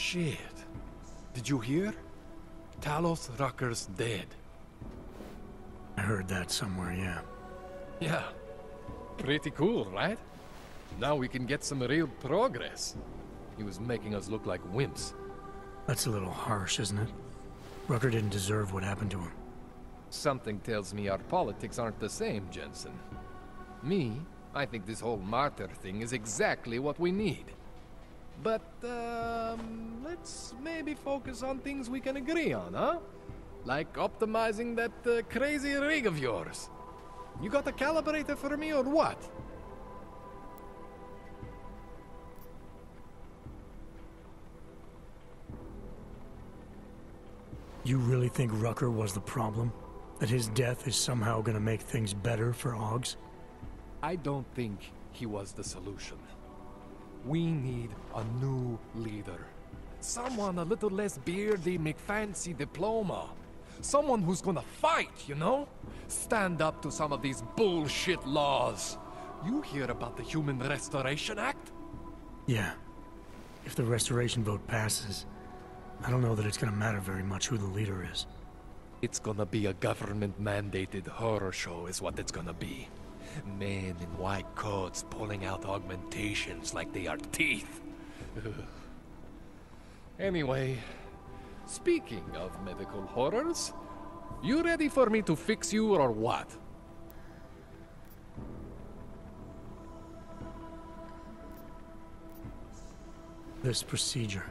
shit. Did you hear? Talos Rucker's dead. I heard that somewhere, yeah. Yeah. Pretty cool, right? Now we can get some real progress. He was making us look like wimps. That's a little harsh, isn't it? Rucker didn't deserve what happened to him. Something tells me our politics aren't the same, Jensen. I think this whole martyr thing is exactly what we need. But, let's maybe focus on things we can agree on, huh? Like optimizing that crazy rig of yours. You got a calibrator for me or what? You really think Rucker was the problem? That his death is somehow gonna make things better for Augs? I don't think he was the solution. We need a new leader. Someone a little less beardy, McFancy diploma. Someone who's gonna fight, you know? Stand up to some of these bullshit laws. You hear about the Human Restoration Act? Yeah. If the restoration vote passes, I don't know that it's gonna matter very much who the leader is. It's gonna be a government-mandated horror show is what it's gonna be. Men in white coats pulling out augmentations like they are teeth. Anyway, speaking of medical horrors, you ready for me to fix you or what? This procedure.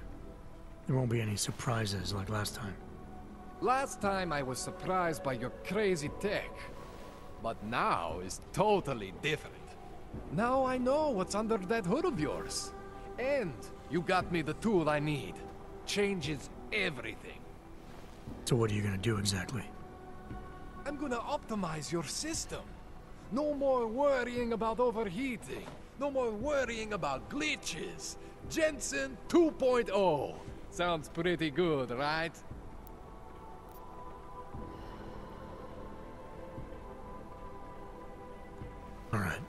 There won't be any surprises like last time. Last time I was surprised by your crazy tech. But now is totally different. Now I know what's under that hood of yours. And you got me the tool I need. Changes everything. So what are you gonna do exactly? I'm gonna optimize your system. No more worrying about overheating. No more worrying about glitches. Jensen 2.0. Sounds pretty good, right? Alright.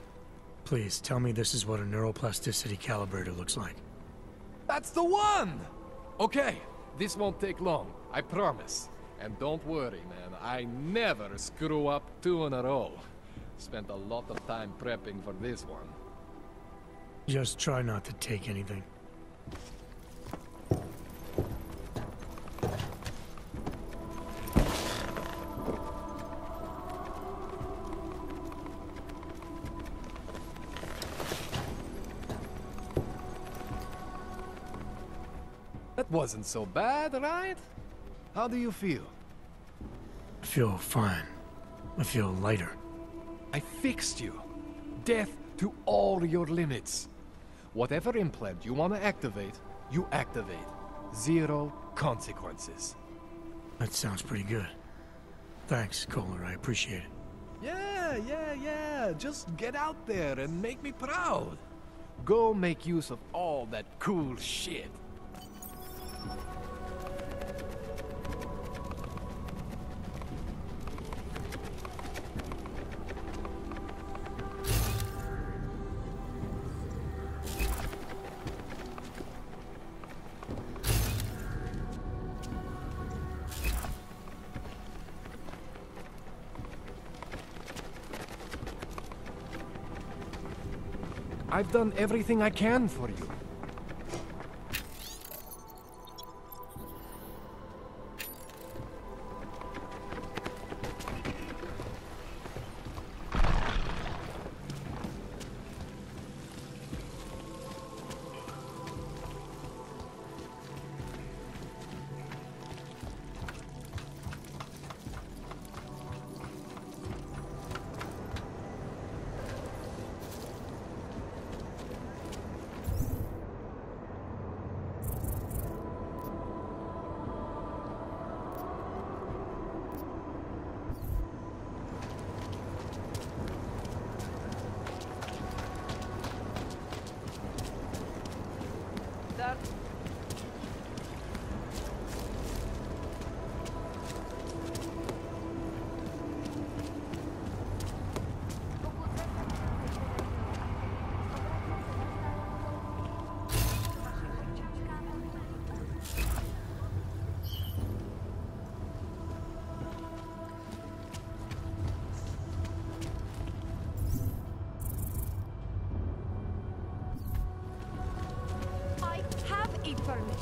Please, tell me this is what a neuroplasticity calibrator looks like. That's the one! Okay, this won't take long, I promise. And don't worry, man, I never screw up 2 in a row. Spent a lot of time prepping for this one. Just try not to take anything. That wasn't so bad, right? How do you feel? I feel fine. I feel lighter. I fixed you. Death to all your limits. Whatever implant you want to activate, you activate. 0 consequences. That sounds pretty good. Thanks, Koller. I appreciate it. Yeah. Just get out there and make me proud. Go make use of all that cool shit. I've done everything I can for you. eat for me.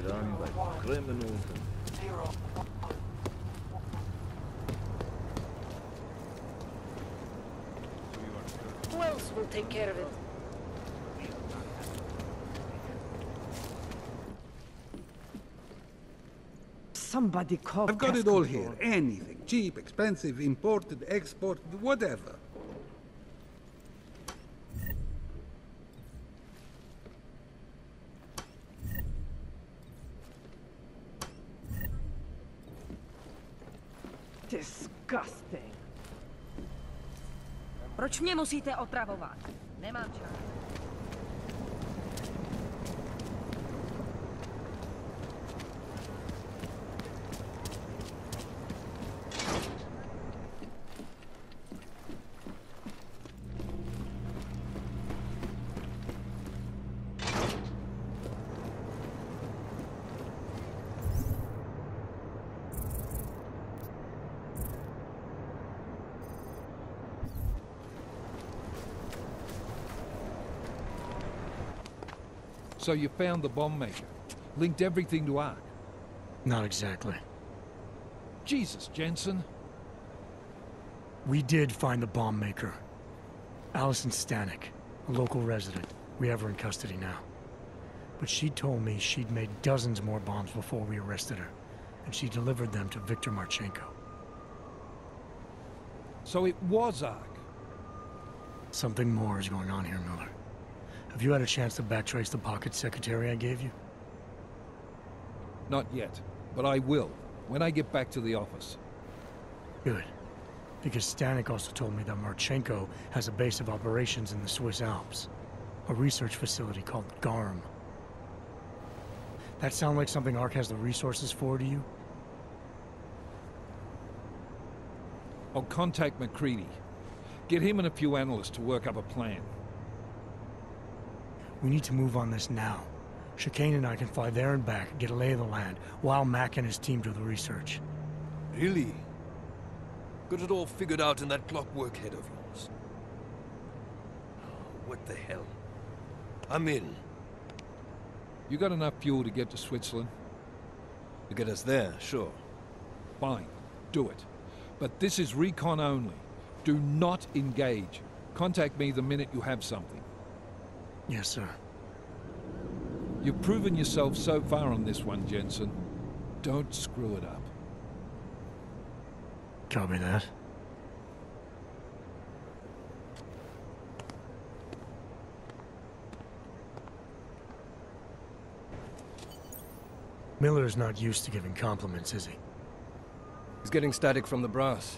Run by criminals and... Who else will take care of it? Somebody call I've got pest it all control. here. Anything. Cheap, expensive, imported, exported, whatever. Disgusting. Proč mě musíte otravovat? Nemám čas. So you found the bomb maker. Linked everything to Ark. Not exactly. Jesus, Jensen. We did find the bomb maker. Allison Stanek, a local resident. We have her in custody now. But she told me she'd made dozens more bombs before we arrested her. And she delivered them to Viktor Marchenko. So it was Ark. Something more is going on here, Miller. Have you had a chance to backtrace the pocket secretary I gave you? Not yet, but I will, when I get back to the office. Good. Because Stanek also told me that Marchenko has a base of operations in the Swiss Alps. A research facility called GARM. That sound like something Ark has the resources for to you? I'll contact McCready. Get him and a few analysts to work up a plan. We need to move on this now. Chicane and I can fly there and back, get a lay of the land, while Mac and his team do the research. Really? Got it all figured out in that clockwork head of yours. What the hell? I'm in. You got enough fuel to get to Switzerland? To get us there, sure. Fine, do it. But this is recon only. Do not engage. Contact me the minute you have something. Yes, sir. You've proven yourself so far on this one, Jensen. Don't screw it up. Copy that. Miller's not used to giving compliments, is he? He's getting static from the brass.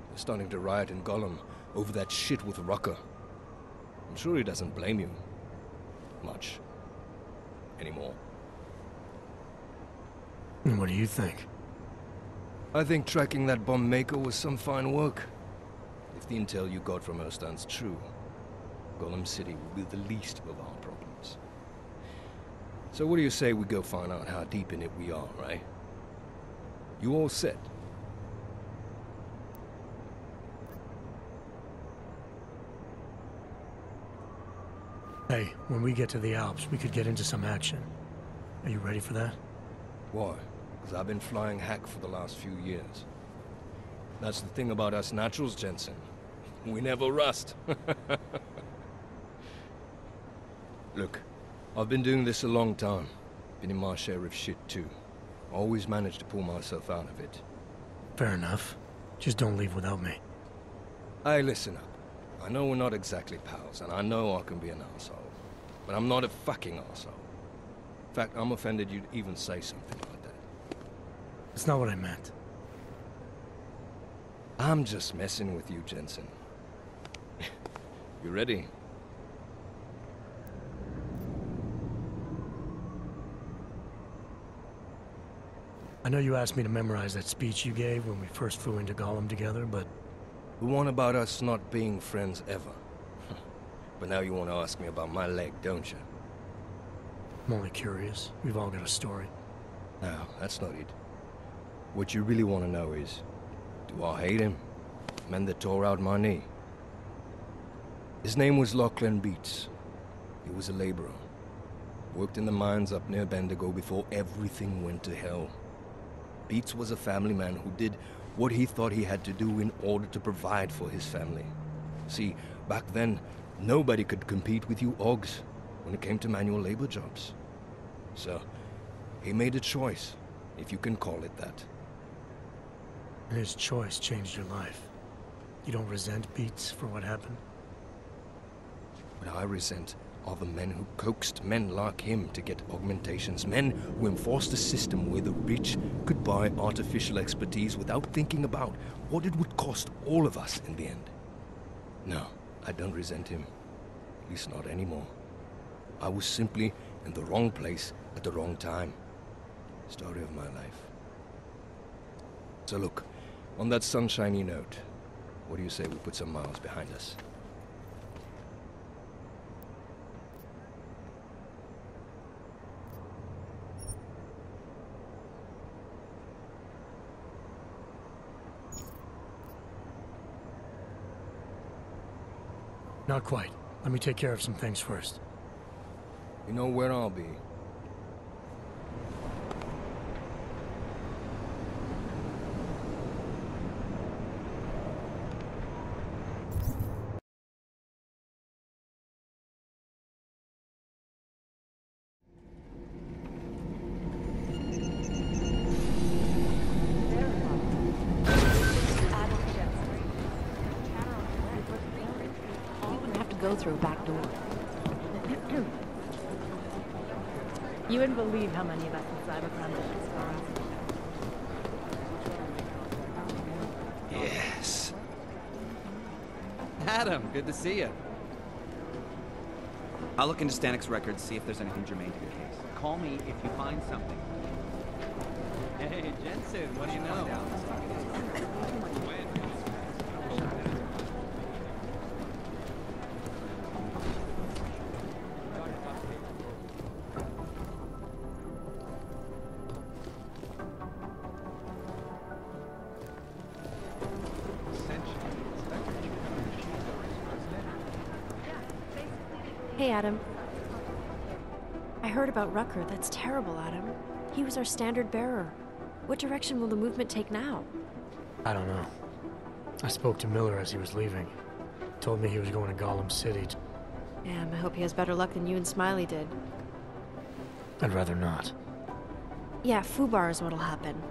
They're starting to riot in Gollum over that shit with Rucker. I'm sure he doesn't blame you. Much. Anymore. And what do you think? I think tracking that bomb maker was some fine work. If the intel you got from her stands true, Gollum City will be the least of our problems. So what do you say we go find out how deep in it we are, right? You all set? Hey, when we get to the Alps, we could get into some action. Are you ready for that? Why? Because I've been flying hack for the last few years. That's the thing about us naturals, Jensen. We never rust. Look, I've been doing this a long time. Been in my share of shit too. Always managed to pull myself out of it. Fair enough. Just don't leave without me. Hey, listen up. I know we're not exactly pals, and I know I can be an asshole. But I'm not a fucking asshole. In fact, I'm offended you'd even say something like that. That's not what I meant. I'm just messing with you, Jensen. You ready? I know you asked me to memorize that speech you gave when we first flew into Gollum together, but... The one about us not being friends ever. But now you want to ask me about my leg, don't you? I'm only curious. We've all got a story. No, that's not it. What you really want to know is, do I hate him? Man that tore out my knee. His name was Lachlan Beats. He was a laborer. Worked in the mines up near Bendigo before everything went to hell. Beats was a family man who did what he thought he had to do in order to provide for his family. See, back then, nobody could compete with you Ogs when it came to manual labor jobs. So, he made a choice, if you can call it that. And his choice changed your life. You don't resent Beats for what happened? What I resent are the men who coaxed men like him to get augmentations. Men who enforced a system where the rich could buy artificial expertise without thinking about what it would cost all of us in the end. No, I don't resent him. At least not anymore. I was simply in the wrong place at the wrong time. Story of my life. So look, on that sunshiny note, what do you say we put some miles behind us? Not quite. Let me take care of some things first. You know where I'll be. Go through a back door. You wouldn't believe how many of us in cybercrime are. Yes. Adam, good to see you. I'll look into Stanik's records, see if there's anything germane to the case. Call me if you find something. Hey, Jensen, what do you know? Hey, Adam. I heard about Rucker. That's terrible, Adam. He was our standard bearer. What direction will the movement take now? I don't know. I spoke to Miller as he was leaving. Told me he was going to Gollum City. Damn, I hope he has better luck than you and Smiley did. I'd rather not. Yeah, Fubar is what'll happen.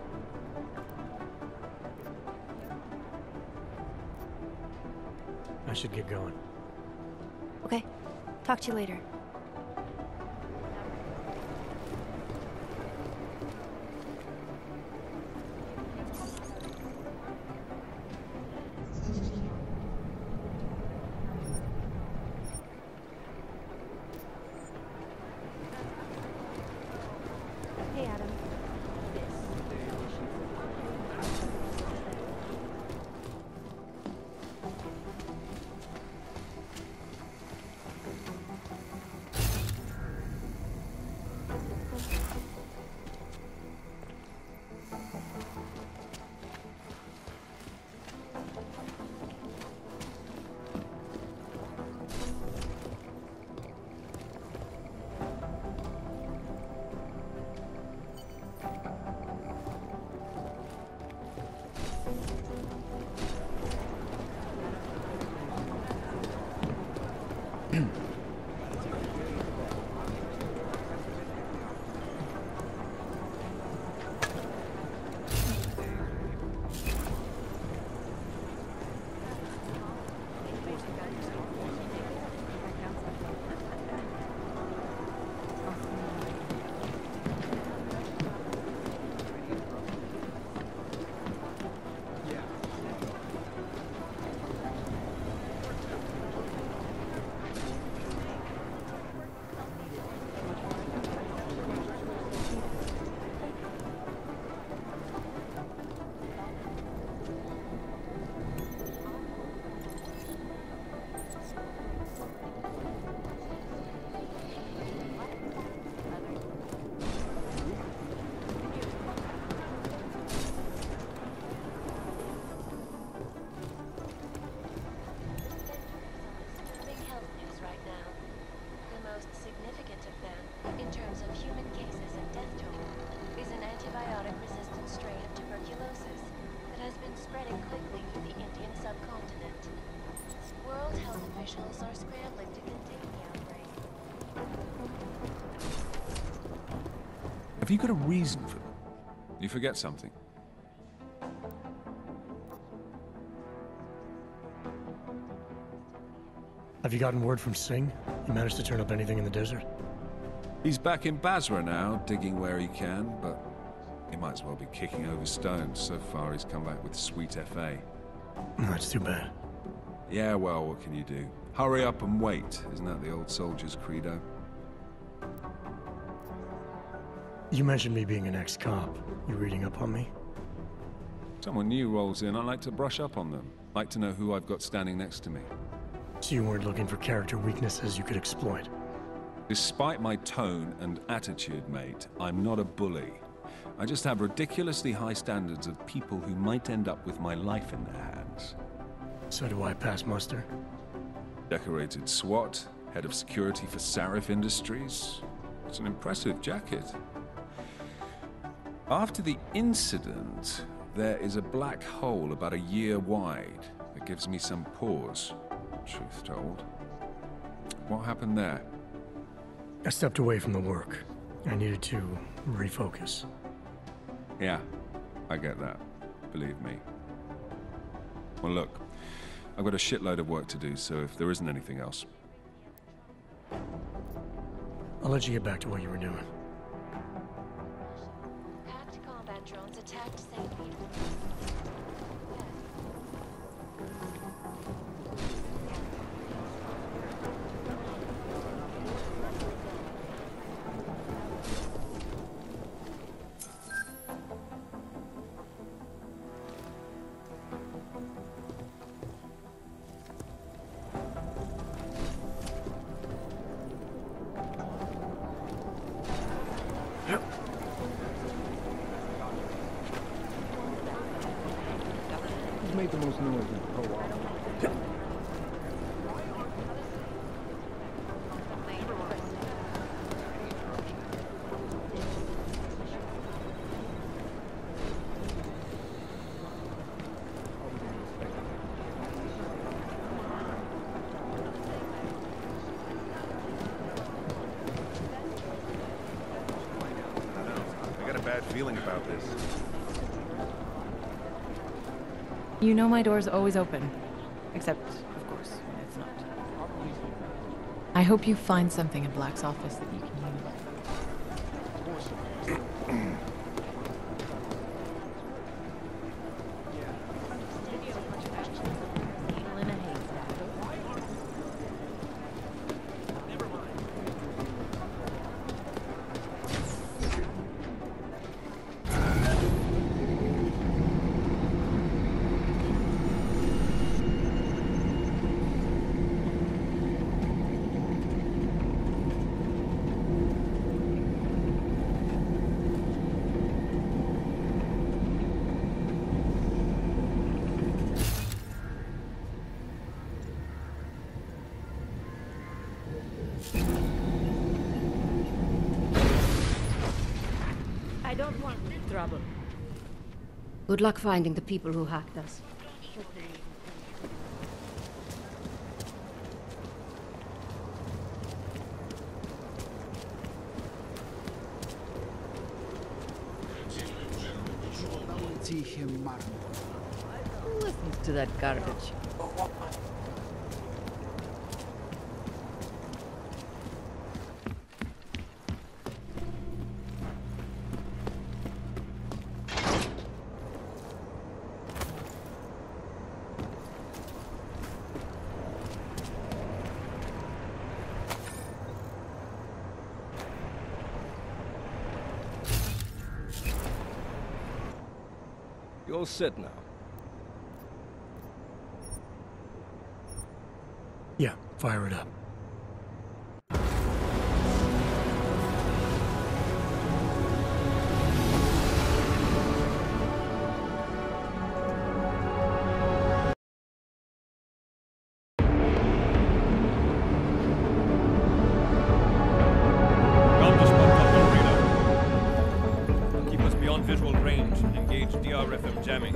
I should get going. Okay. Talk to you later. Hey, Adam. Have you got a reason for them? You forget something. Have you gotten word from Singh? He managed to turn up anything in the desert? He's back in Basra now, digging where he can, but he might as well be kicking over stones. So far, he's come back with sweet FA. That's too bad. Yeah, well, what can you do? Hurry up and wait. Isn't that the old soldier's credo? You mentioned me being an ex-cop. You reading up on me? Someone new rolls in, I like to brush up on them. Like to know who I've got standing next to me. So you weren't looking for character weaknesses you could exploit? Despite my tone and attitude, mate, I'm not a bully. I just have ridiculously high standards of people who might end up with my life in their hands. So do I pass muster? Decorated SWAT, head of security for Sarif Industries. It's an impressive jacket. After the incident, there is a black hole about a year wide that gives me some pause, truth told. What happened there? I stepped away from the work. I needed to refocus. Yeah, I get that. Believe me. Well, look, I've got a shitload of work to do, so if there isn't anything else... I'll let you get back to what you were doing. Packed combat drones attacked St. Peter. Who's made the most noise in the co-op? I got a bad feeling about this. You know my door's always open. Except, of course, when it's not. I hope you find something in Black's office that you can use. I don't want trouble. Good luck finding the people who hacked us. Who listens to that garbage? You're all set now. Yeah, fire it up. Keep us beyond visual range. Engage DRFM jamming.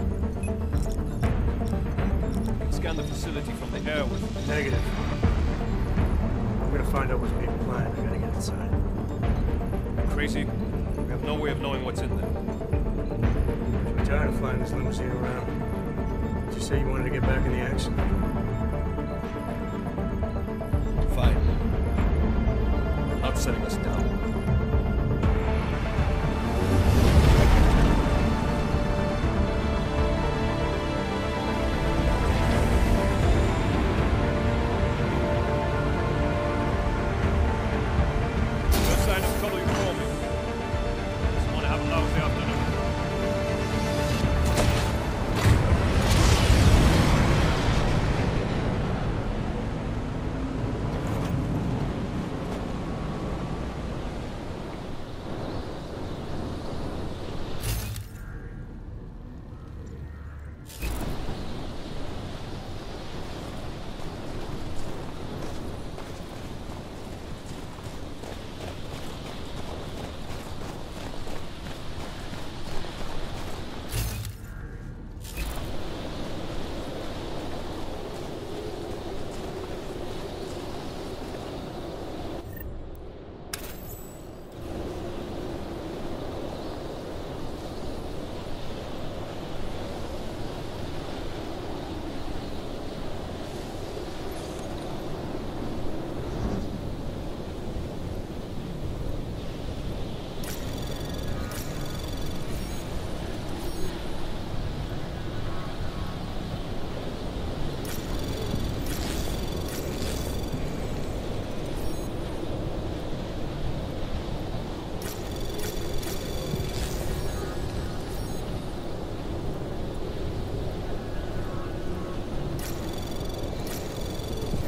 Scan the facility from the air with... Negative. I'm gonna find out what's being planned. I gotta get inside. Crazy? We have No way of knowing what's in there. I'm tired of flying this limousine around. Did you say you wanted to get back in the action? Fine. I'm not setting us down.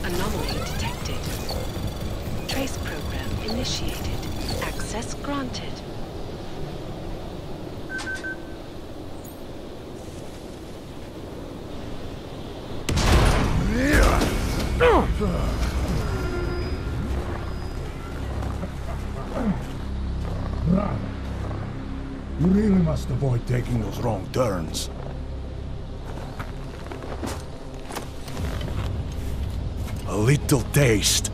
Anomaly detected. Trace program initiated. Access granted. You really must avoid taking those wrong turns. A little taste,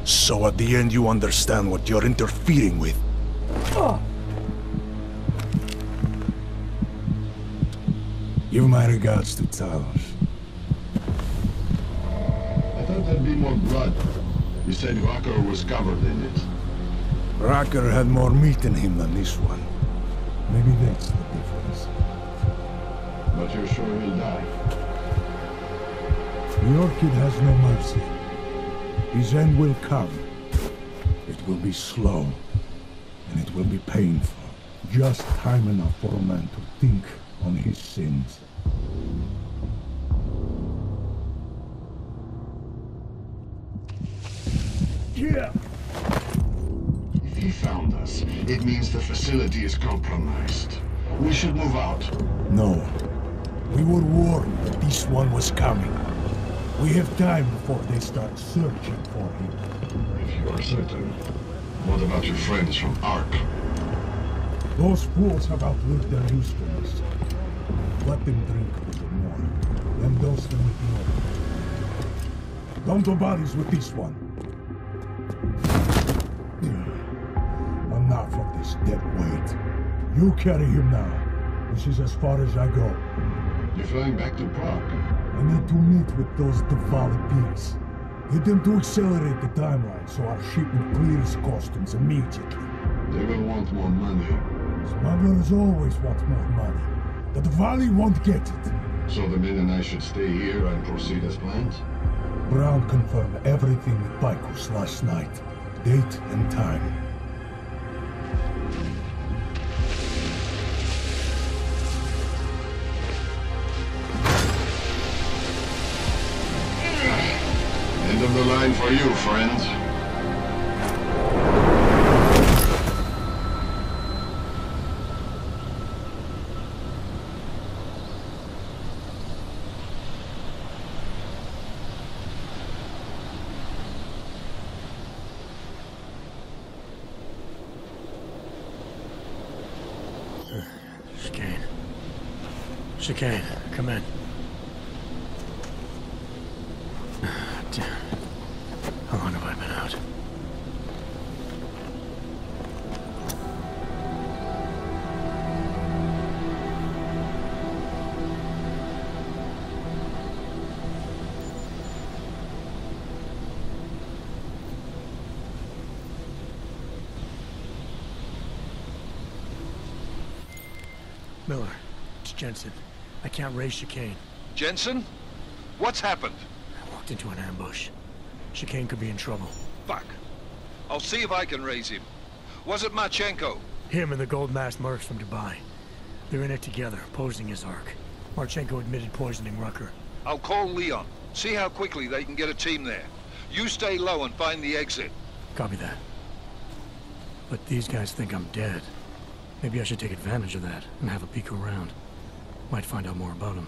so at the end you understand what you're interfering with. Give my regards to Talos. I thought there'd be more blood. You said Rucker was covered in it. Rucker had more meat in him than this one. Maybe that's the difference. But you're sure he'll die? The Orchid has no mercy. His end will come. It will be slow, and it will be painful. Just time enough for a man to think on his sins. Yeah. If he found us, it means the facility is compromised. We should move out. No. We were warned that this one was coming. We have time before they start searching for him. If you are certain, what about your friends from Ark? Those fools have outlived their usefulness. Let them drink a little more, then dose them with more. Don't do bodies with this one. Enough of this dead weight. You carry him now. This is as far as I go. You're flying back to Prague. I need to meet with those Diwali pigs. Get them to accelerate the timeline so our shipment clears customs immediately. They will want more money. Smugglers always want more money. The Diwali won't get it. So the men and I should stay here and proceed as planned? Brown confirmed everything with Baikus last night. Date and time. End of the line for you, friend. Chicane, come in. Damn. How long have I been out? Miller, it's Jensen. I can't raise Chicane. Jensen? What's happened? I walked into an ambush. Chicane could be in trouble. Fuck. I'll see if I can raise him. Was it Marchenko? Him and the gold-masked mercs from Dubai. They're in it together, posing as Ark. Marchenko admitted poisoning Rucker. I'll call Leon. See how quickly they can get a team there. You stay low and find the exit. Copy that. But these guys think I'm dead. Maybe I should take advantage of that and have a peek around. Might find out more about him.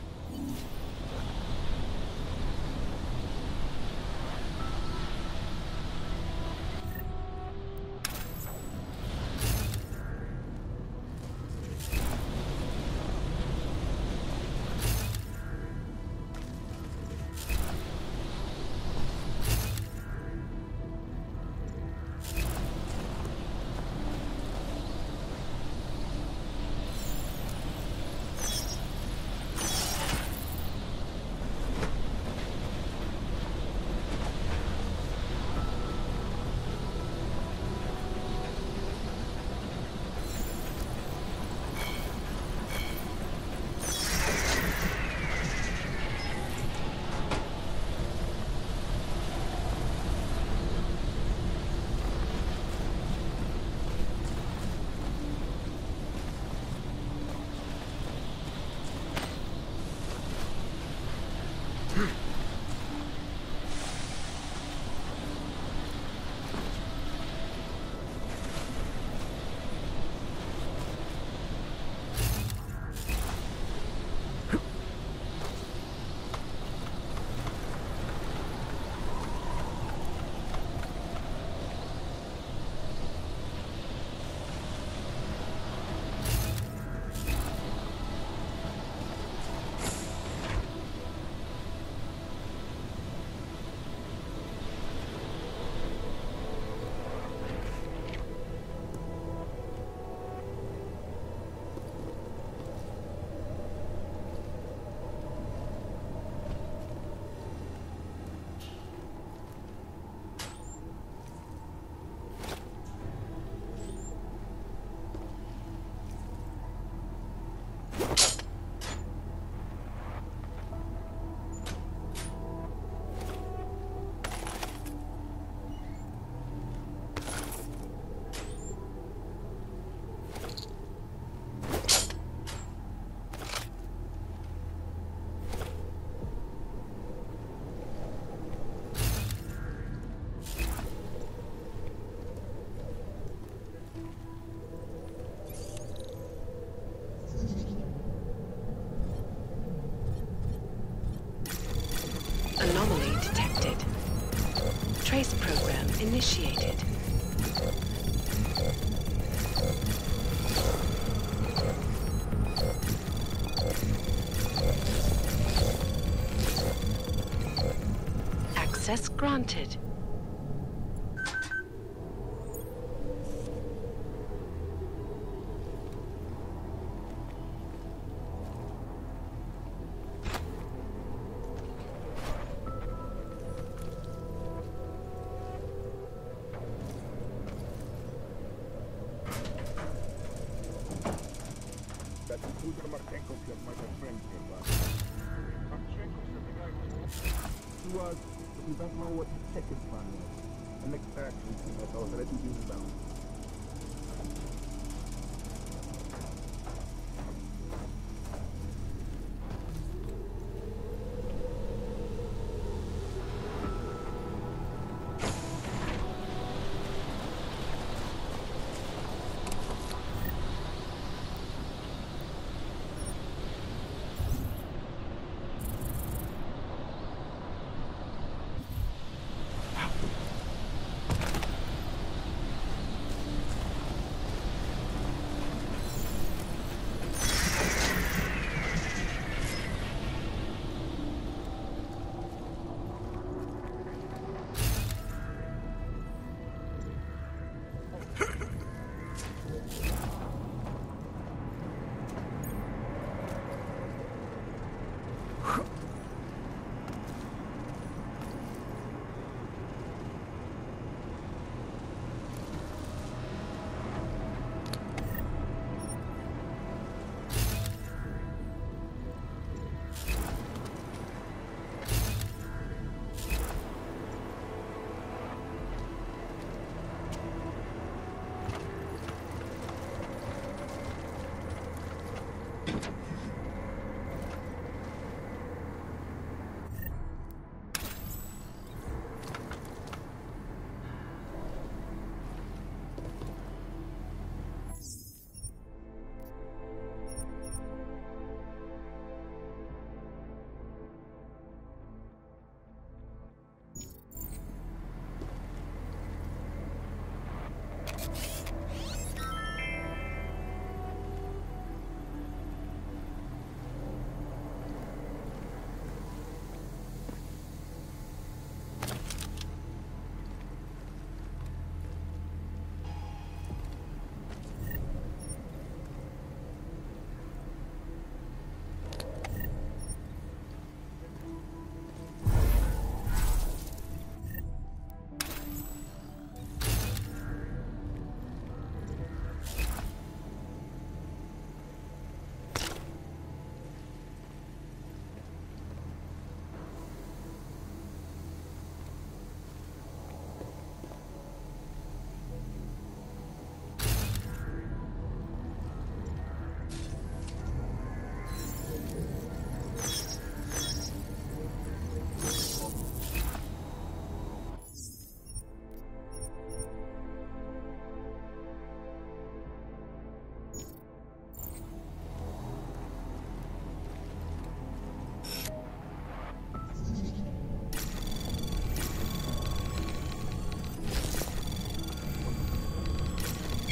Anomaly detected. Trace program initiated. Access granted. We don't know what the second plan was. The next action has already been done.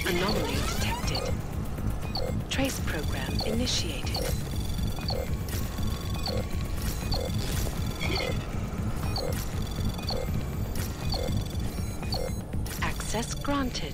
Anomaly detected. Trace program initiated. Access granted.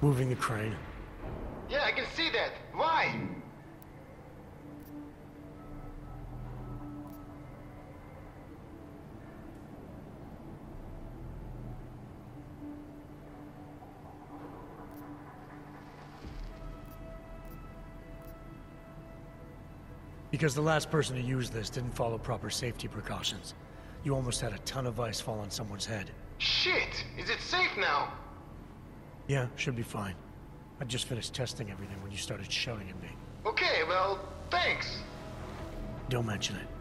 Moving the crane. Yeah, I can see that. Why? Because the last person to use this didn't follow proper safety precautions. You almost had a ton of ice fall on someone's head. Shit! Is it safe now? Yeah, should be fine. I just finished testing everything when you started shouting at me. Okay, well, thanks. Don't mention it.